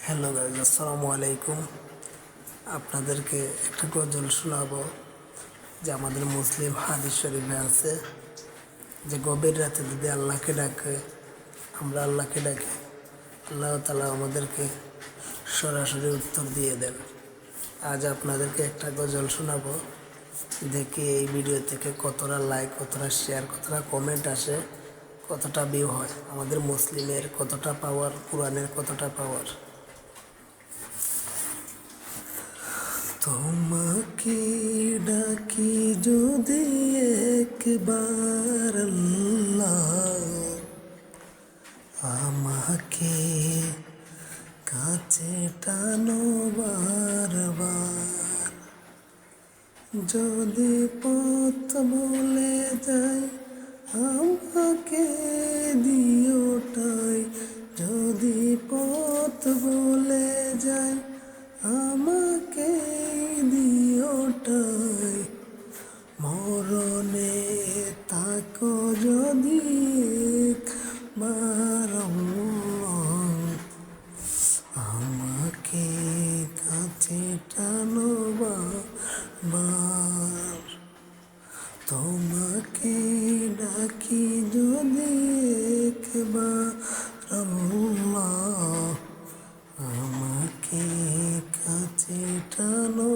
Hello guys, আসসালামু আলাইকুম। আপনাদেরকে একটা গজল শোনাবো যে আমাদের মুসলিম হাদিস শরীফে আছে যে গভীর রাতে যদি আল্লাহকে ডাকে, আমরা আল্লাহকে ডাকি, আল্লাহ তাআলা আমাদেরকে সরাসরি উত্তর দিয়ে দেন। আজ আপনাদেরকে একটা গজল শোনাবো, দেখি এই ভিডিও থেকে কতটা লাইক, কতটা শেয়ার, কতটা কমেন্ট আসে, কতটা ভিউ হয়, আমাদের মুসলিমের কতটা পাওয়ার, কোরআনের কতটা পাওয়ার। তোমাকে ডাকি যদি একবার আল্লাহ, আমাকে কাছে টানো বারবার। যদি পথ বলে যায় আমাকে দিওটাই, যদি পথ বলে যায় আমাকে দিওটাই। মরণে তাকো যদি একবার আমাকে কাছে টানো বারবার। তোমাকে ডাকি যদি একবার আল্লাহ, আমাকে কাছে টানো